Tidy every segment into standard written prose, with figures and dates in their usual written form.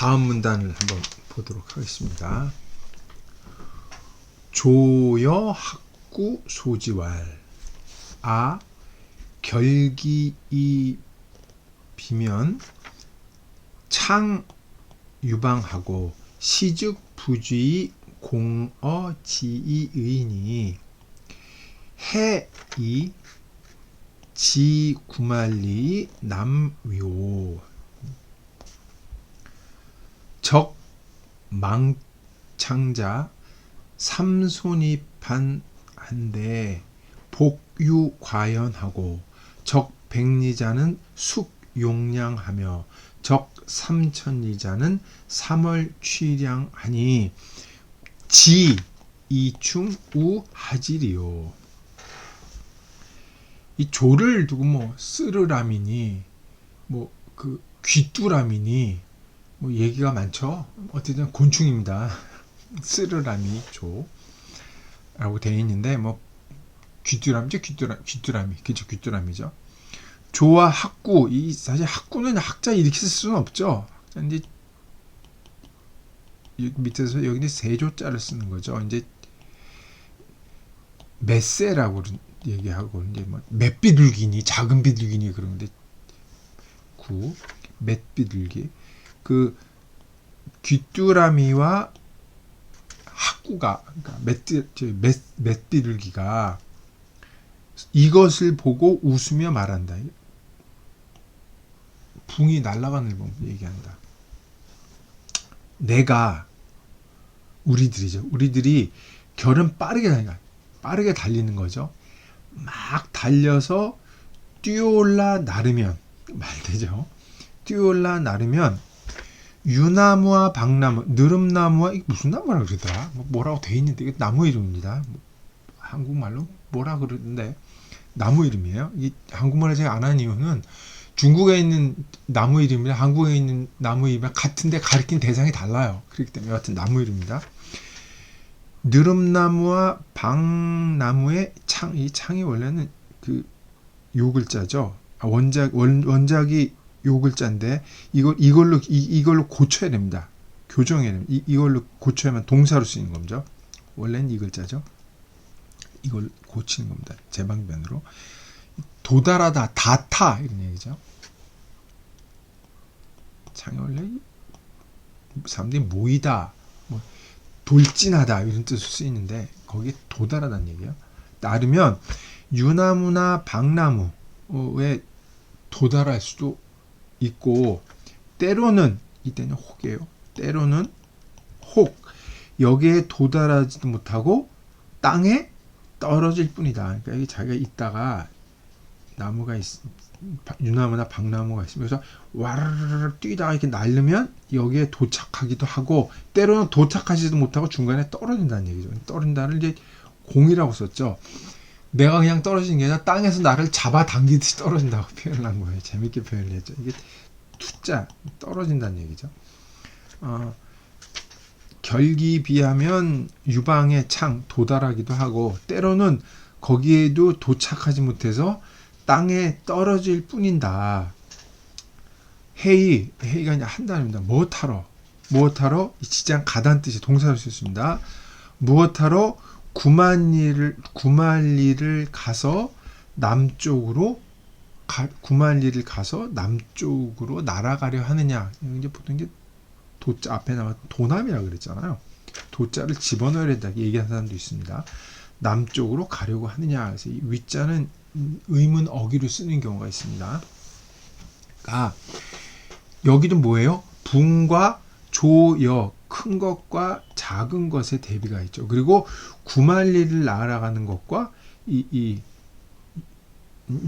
다음 문단을 한번 보도록 하겠습니다. 조여 학구 소지왈 아 결기이 비면 창 유방하고 시즉 부주의 공어 지이 의인이 해이 지 구말리 남위오 적 망창자 삼손이판 한데 복유과연하고 적 백리자는 숙용량하며 적 삼천리자는 삼월취량하니 지 이충 우하지리요. 이 조를 두고 뭐 쓰르라미니 뭐 그 귀뚜라미니 뭐 얘기가 많죠. 어쨌든 곤충입니다. 쓰르라미 조라고 되어 있는데 뭐 귀뚜라미죠. 귀뚜라미 그죠. 귀뚜라미죠. 조와 학구, 이 사실 학구는 학자 이렇게 쓸 수는 없죠. 이제 밑에서 여기는 세조자를 쓰는 거죠. 이제 메세라고 얘기하고 이제 뭐 맷비둘기니 작은 비둘기니 그런데 구 맷비둘기 그 귀뚜라미와 학구가 그러니까 맷비둘기가 이것을 보고 웃으며 말한다. 붕이 날아가는 걸 얘기한다. 내가 우리들이죠. 우리들이 결은 빠르게 달리는 거죠. 막 달려서 뛰어올라 나르면 말되죠. 뛰어올라 나르면 유나무와 박나무, 느릅나무와 이게 무슨 나무라고 그러더라. 뭐라고 돼 있는데 이게 나무 이름입니다. 한국말로 뭐라 그러는데 나무 이름이에요. 이 한국말을 제가 안 하는 이유는 중국에 있는 나무 이름이랑 한국에 있는 나무 이름이랑 같은데 가리킨 대상이 달라요. 그렇기 때문에 여하튼 나무 이름입니다. 느릅나무와 박나무의 창, 이 창이 원래는 그 요 글자죠. 원작이 요 글자인데 이걸로 고쳐야 됩니다. 교정해야 됩니다. 이걸로 고쳐야만 동사로 쓰이는 거죠. 원래는 이 글자죠. 이걸 고치는 겁니다. 제방변으로. 도달하다, 다타 이런 얘기죠. 창이 원래 사람들이 모이다, 뭐 돌진하다 이런 뜻으로 쓰이는데 거기에 도달하다는 얘기예요. 나르면 유나무나 박나무에 도달할 수도 있고 때로는 이때는 혹이에요. 때로는 혹 여기에 도달하지도 못하고 땅에 떨어질 뿐이다. 그러니까 이게 자기가 있다가 나무가 유나무나 박나무가 있으면 그래서 와르르 뛰다가 이렇게 날르면 여기에 도착하기도 하고 때로는 도착하지도 못하고 중간에 떨어진다는 얘기죠. 떨어진다를 이제 공이라고 썼죠. 내가 그냥 떨어지는 게 아니라 땅에서 나를 잡아당기듯이 떨어진다고 표현을 한 거예요. 재밌게 표현을 했죠. 이게 투자 떨어진다는 얘기죠. 결기 비하면 유방의 창 도달하기도 하고 때로는 거기에도 도착하지 못해서 땅에 떨어질 뿐인다. 해이가 이제 한 단어입니다. 무엇하러 지장 가다는 뜻이 동사로 쓰였습니다. 무엇하러 구만리를 가서 남쪽으로 날아가려 하느냐. 이제 보통 이제 도자 앞에 나왔던 도남이라고 그랬잖아요. 도자를 집어넣어야 된다 얘기하는 사람도 있습니다. 남쪽으로 가려고 하느냐. 그래서 이 위자는 의문 어기로 쓰는 경우가 있습니다. 여기도 뭐예요? 붕과 조여 큰 것과 작은 것의 대비가 있죠. 그리고 구만리를 날아가는 것과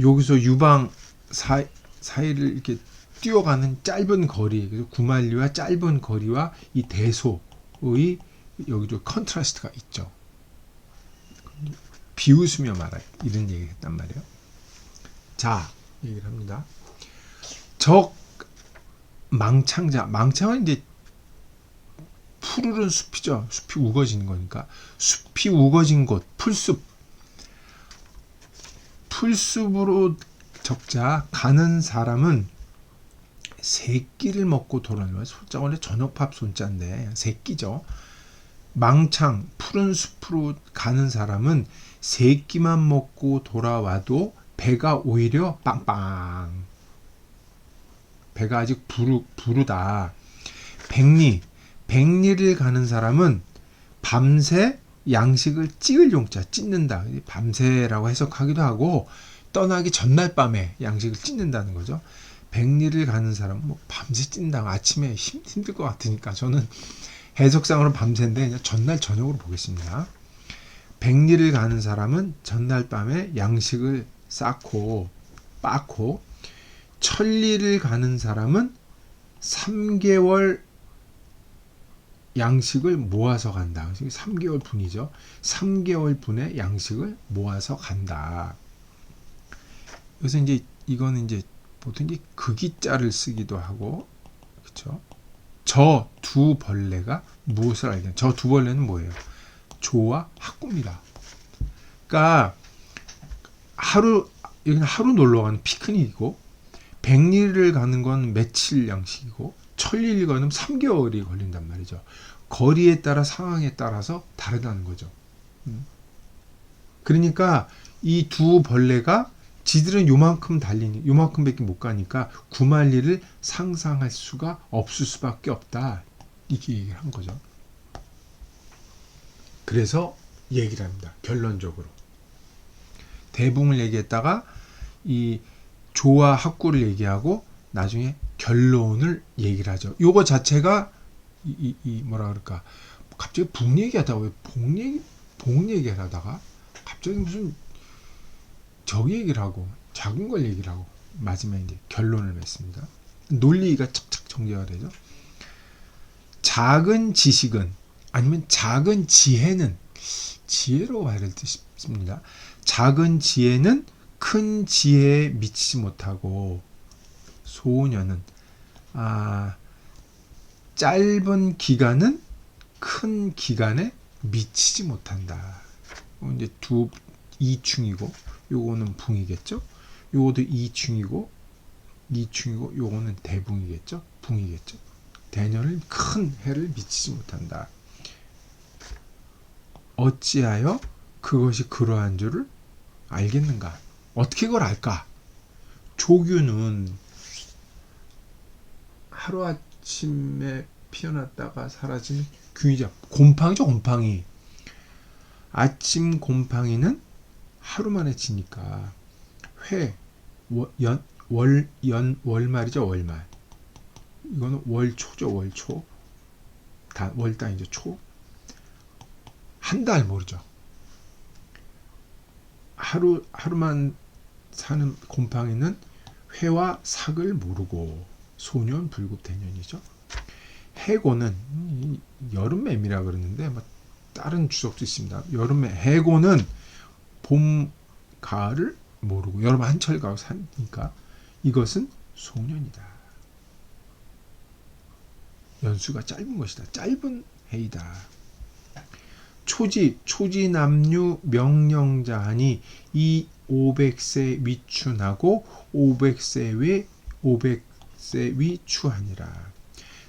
여기서 유방 사이를 이렇게 뛰어가는 짧은 거리, 그래서 구만리와 짧은 거리와 이 대소의 여기도 컨트라스트가 있죠. 비웃으며 말해 이런 얘기를 했단 말이에요. 자, 얘기를 합니다. 적 망창은 이제 푸르른 숲이죠. 숲이 우거지는 거니까 숲이 우거진 곳, 풀숲으로 적자 가는 사람은 세 끼를 먹고 돌아오는 소자 원래 저녁밥 손자인데 세 끼죠. 망창 푸른 숲으로 가는 사람은 세 끼만 먹고 돌아와도 배가 오히려 빵빵. 배가 아직 부르다. 백리를 가는 사람은 밤새 양식을 찍을 용자 찢는다. 밤새라고 해석하기도 하고 떠나기 전날 밤에 양식을 찢는다는 거죠. 백리를 가는 사람은 뭐 밤새 찢는다. 아침에 힘들 것 같으니까 저는 해석상으로 밤새인데 그냥 전날 저녁으로 보겠습니다. 백리를 가는 사람은 전날 밤에 양식을 빻고 빻고 천리를 가는 사람은 3개월 양식을 모아서 간다. 3개월 분이죠. 3개월 분의 양식을 모아서 간다. 그래서 이제 이거는 이제 보통 이제 극이자를 쓰기도 하고, 그렇죠? 저 두 벌레가 무엇을 알겠냐? 저 두 벌레는 뭐예요? 조와 학구입니다. 그러니까 여기는 하루 놀러 가는 피크닉이고, 백리를 가는 건 며칠 양식이고, 천리를 가는 3개월이 걸린단 말이죠. 거리에 따라 상황에 따라서 다르다는 거죠. 그러니까 이 두 벌레가 지들은 요만큼밖에 못 가니까 구만리를 상상할 수가 없을 수밖에 없다. 이렇게 얘기를 한 거죠. 그래서 얘기를 합니다. 결론적으로. 대붕을 얘기했다가 이 조와 학구를 얘기하고 나중에 결론을 얘기를 하죠. 요거 자체가 뭐라 그럴까? 갑자기 북 얘기하다가 왜 복 얘기를 하다가 갑자기 무슨 저기 얘기를 하고 작은 걸 얘기를 하고 마지막에 이제 결론을 맺습니다. 논리가 착착 전개가 되죠. 작은 지식은 아니면 작은 지혜는 지혜로 봐야 될 듯 싶습니다. 작은 지혜는 큰 지혜에 미치지 못하고 소녀는 짧은 기간은 큰 기간에 미치지 못한다. 이제 이충이고 요거는 붕이겠죠. 요것도 이충이고 요거는 대붕이겠죠. 붕이겠죠. 대녀는 큰 해를 미치지 못한다. 어찌하여 그것이 그러한 줄을 알겠는가? 어떻게 그걸 알까? 조규는 하루아침에 피어났다가 사라지는 균이죠. 곰팡이죠, 곰팡이. 아침 곰팡이는 하루 만에 지니까 월말이죠, 월말. 이거는 월초죠, 월초. 월단이죠, 초. 한 달 모르죠. 하루만 사는 곰팡이는 회와 삭을 모르고 소년 불급대년이죠. 해고는 여름매미라 그러는데 뭐 다른 주석도 있습니다. 여름매 해고는 봄 가을을 모르고 여름 한철 가고 사니까 이것은 소년이다. 연수가 짧은 것이다. 짧은 해이다. 초지남류 명령자하니 이 500세 위춘하고 500세 위추하니라.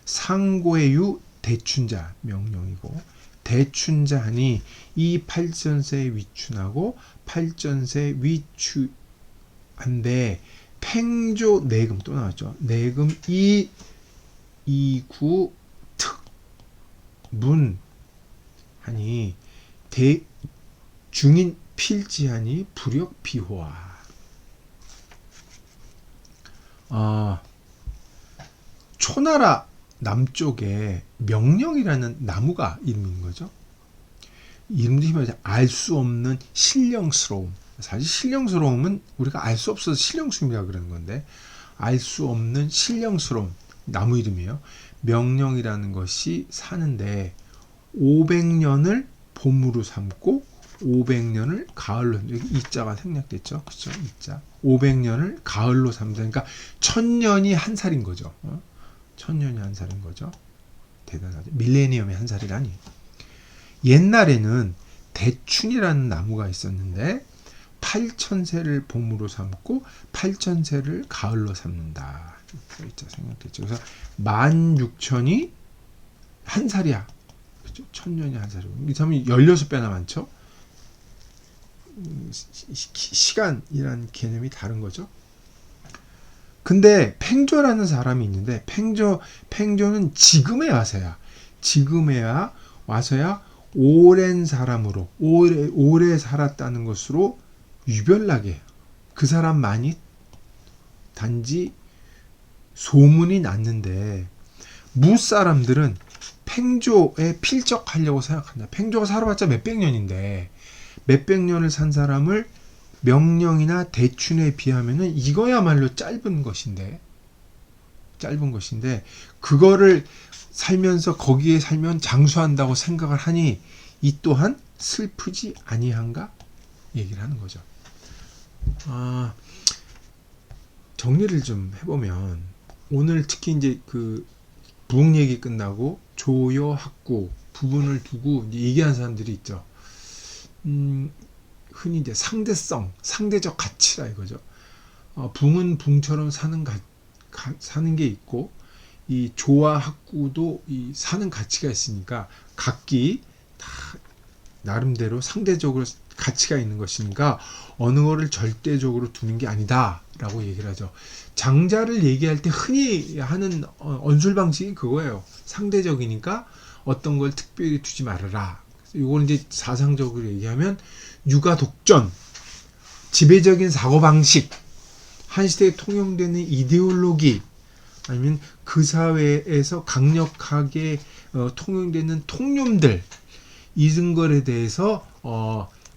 상고의유 대춘자 명령이고 대춘자하니 이 8전세 위춘하고 8전세 위추한데 팽조 내금 또 나왔죠. 내금 이구 특문 하니 중인 필지하니 부력 비호화. 초나라 남쪽에 명령이라는 나무가 있는 거죠. 이름도 힘들죠. 알 수 없는 신령스러움. 사실 신령스러움은 우리가 알 수 없어서 신령스러움이라고 그러는 건데 알 수 없는 신령스러움 나무 이름이에요. 명령이라는 것이 사는데 500년을 봄으로 삼고 500년을 가을로, 이자가 생략됐죠. 그렇죠? 이자. 500년을 가을로 삼다. 그러니까 1000년이 한 살인 거죠. 1000년이 한 살인 거죠. 대단하죠. 밀레니엄이 한 살이라니. 옛날에는 대춘이라는 나무가 있었는데 8,000세를 봄으로 삼고 8,000세를 가을로 삼는다. 있죠, 생각됐죠. 그래서 16,000이 한 살이야. 그죠? 1,000년이 한 살이고. 이 사람이 16배나 많죠. 시간이라는 개념이 다른 거죠. 근데 팽조라는 사람이 있는데 팽조는 지금에 와서야 오랜 사람으로 오래 살았다는 것으로 유별나게 해요. 그 사람만이 단지 소문이 났는데 무사람들은 팽조에 필적하려고 생각한다. 팽조가 살아봤자 몇백 년인데 몇백 년을 산 사람을 명령이나 대춘에 비하면은 이거야말로 짧은 것인데 그거를 살면서 거기에 살면 장수한다고 생각을 하니 이 또한 슬프지 아니한가 얘기를 하는 거죠. 정리를 좀 해보면 오늘 특히 이제 그 부흥 얘기 끝나고 조여 학구 부분을 두고 얘기하는 사람들이 있죠. 흔히 이제 상대적 가치라 이거죠. 붕은 붕처럼 사는 게 있고 이 조와 학구도 이 사는 가치가 있으니까 각기 다 나름대로 상대적으로 가치가 있는 것이니까 어느 거를 절대적으로 두는 게 아니다라고 얘기를 하죠. 장자를 얘기할 때 흔히 하는 언술 방식이 그거예요. 상대적이니까 어떤 걸 특별히 두지 말아라. 이걸 이제 사상적으로 얘기하면 육아 독전, 지배적인 사고방식, 한 시대에 통용되는 이데올로기, 아니면 그 사회에서 강력하게 통용되는 통념들, 이런 것에 대해서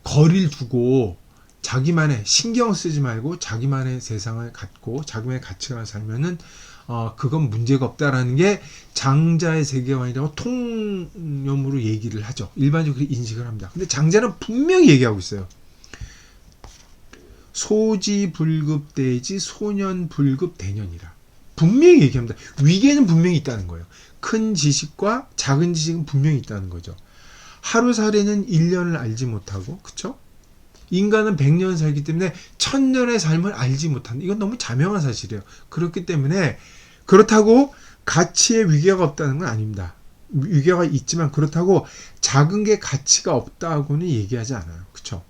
거리를 두고 자기만의 신경 쓰지 말고 자기만의 세상을 갖고 자기만의 가치관을 살면은 그건 문제가 없다라는 게 장자의 세계관이라고 통념으로 얘기를 하죠. 일반적으로 인식을 합니다. 근데 장자는 분명히 얘기하고 있어요. 소지불급대지 소년불급대년이라. 분명히 얘기합니다. 위계는 분명히 있다는 거예요. 큰 지식과 작은 지식은 분명히 있다는 거죠. 하루살이는 1년을 알지 못하고, 그쵸? 인간은 100년 살기 때문에 1000년의 삶을 알지 못한다. 이건 너무 자명한 사실이에요. 그렇기 때문에 그렇다고 가치에 위계가 없다는 건 아닙니다. 위계가 있지만 그렇다고 작은 게 가치가 없다고는 얘기하지 않아요. 그쵸?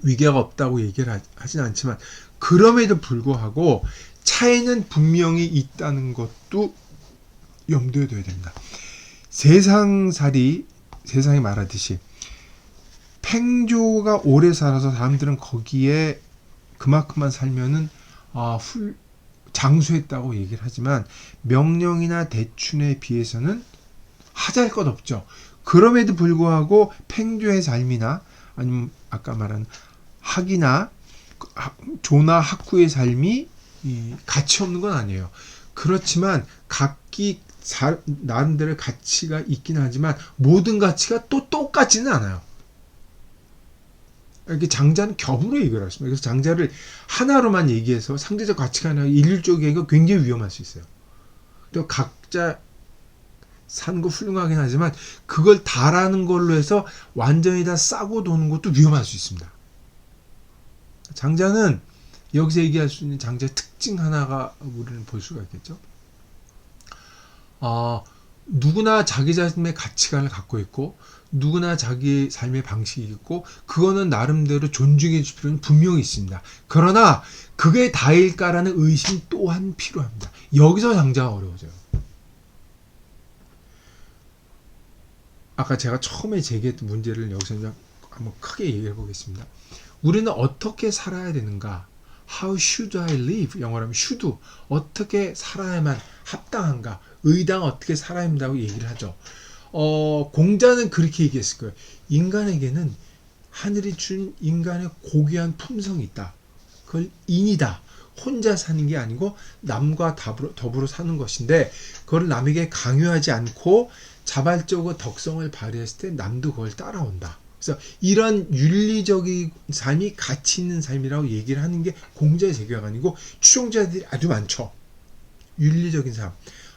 위계가 없다고 얘기를 하진 않지만 그럼에도 불구하고 차이는 분명히 있다는 것도 염두에 둬야 됩니다. 세상에 말하듯이 팽조가 오래 살아서 사람들은 거기에 그만큼만 살면은 장수했다고 얘기를 하지만 명령이나 대춘에 비해서는 하잘 것 없죠. 그럼에도 불구하고 팽조의 삶이나 아니면 아까 말한 학이나 조나 학구의 삶이 가치 없는 건 아니에요. 그렇지만 각기 나름대로 가치가 있긴 하지만 모든 가치가 또 똑같지는 않아요. 이렇게 장자는 겹으로 얘기를 하십니다. 그래서 장자를 하나로만 얘기해서 상대적 가치가 아니라 일률적인 얘기가 굉장히 위험할 수 있어요. 또 각자 사는 거 훌륭하긴 하지만 그걸 다라는 걸로 해서 완전히 다 싸고 도는 것도 위험할 수 있습니다. 장자는 여기서 얘기할 수 있는 장자의 특징 하나가 우리는 볼 수가 있겠죠. 누구나 자기 자신의 가치관을 갖고 있고 누구나 자기 삶의 방식이 있고 그거는 나름대로 존중해 줄 필요는 분명히 있습니다. 그러나 그게 다일까라는 의심 또한 필요합니다. 여기서 장자가 어려워져요. 아까 제가 처음에 제기했던 문제를 여기서 한번 크게 얘기해 보겠습니다. 우리는 어떻게 살아야 되는가? How should I live? 영어로 하면 should. 어떻게 살아야만 합당한가? 의당 어떻게 살아야 한다고 얘기를 하죠. 공자는 그렇게 얘기했을 거예요. 인간에게는 하늘이 준 인간의 고귀한 품성이 있다. 그걸 인이다. 혼자 사는 게 아니고 남과 더불어 사는 것인데 그걸 남에게 강요하지 않고 자발적으로 덕성을 발휘했을 때 남도 그걸 따라온다. 그래서 이런 윤리적인 삶이 가치 있는 삶이라고 얘기를 하는 게 공자의 세계관이고 추종자들이 아주 많죠. 윤리적인 삶.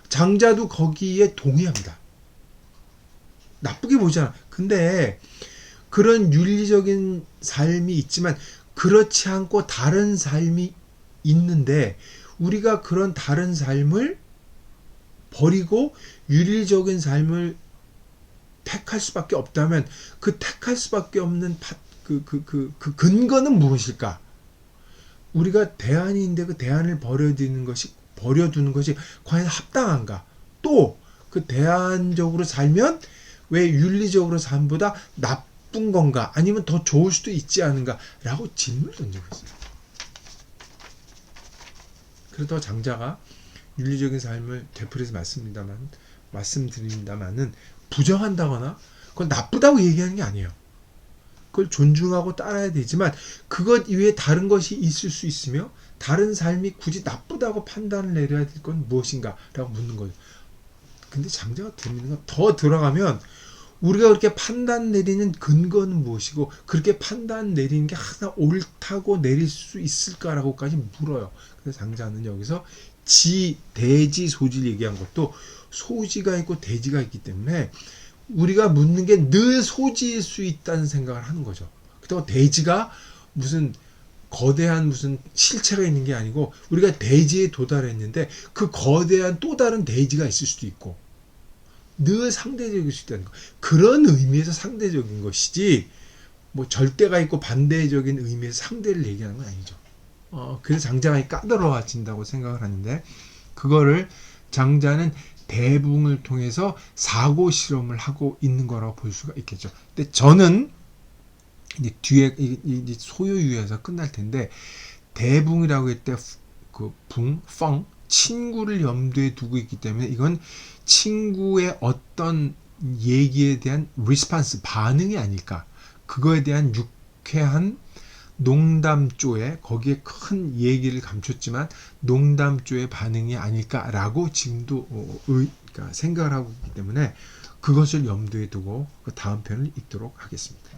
장자도 거기에 동의합니다. 나쁘게 보지 않아. 근데 그런 윤리적인 삶이 있지만 그렇지 않고 다른 삶이 있는데 우리가 그런 다른 삶을 버리고 윤리적인 삶을 택할 수밖에 없다면 그 택할 수밖에 없는 그 근거는 무엇일까? 우리가 대안인데 그 대안을 버려두는 것이 과연 합당한가? 또 그 대안적으로 살면 왜 윤리적으로 삶보다 나쁜 건가? 아니면 더 좋을 수도 있지 않은가? 라고 질문을 던지고 있어요. 그러다 장자가 윤리적인 삶을 되풀이해서 말씀드립니다만은 부정한다거나 그건 나쁘다고 얘기하는 게 아니에요. 그걸 존중하고 따라야 되지만 그것 이외에 다른 것이 있을 수 있으며 다른 삶이 굳이 나쁘다고 판단을 내려야 될 건 무엇인가 라고 묻는 거예요. 근데 장자가 드리는 건 더 들어가면 우리가 그렇게 판단 내리는 근거는 무엇이고 그렇게 판단 내리는 게 하나 옳다고 내릴 수 있을까라고까지 물어요. 그래서 장자는 여기서 대지 소지를 얘기한 것도 소지가 있고 대지가 있기 때문에 우리가 묻는 게 늘 소지일 수 있다는 생각을 하는 거죠. 그렇다고 대지가 무슨 거대한 무슨 실체가 있는 게 아니고 우리가 대지에 도달했는데 그 거대한 또 다른 대지가 있을 수도 있고 늘 상대적일 수 있다는 거. 그런 의미에서 상대적인 것이지 뭐 절대가 있고 반대적인 의미에서 상대를 얘기하는 건 아니죠. 그래서 장자가 까다로워진다고 생각을 하는데 그거를 장자는 대붕을 통해서 사고 실험을 하고 있는 거라고 볼 수가 있겠죠. 근데 저는 이제 뒤에 이제 소요유에서 끝날 텐데 대붕이라고 할 때 그 펑 친구를 염두에 두고 있기 때문에 이건 친구의 어떤 얘기에 대한 리스판스 반응이 아닐까. 그거에 대한 유쾌한 농담조에 거기에 큰 얘기를 감췄지만 농담조의 반응이 아닐까라고 지금도 그러니까 생각을 하고 있기 때문에 그것을 염두에 두고 그 다음 편을 읽도록 하겠습니다.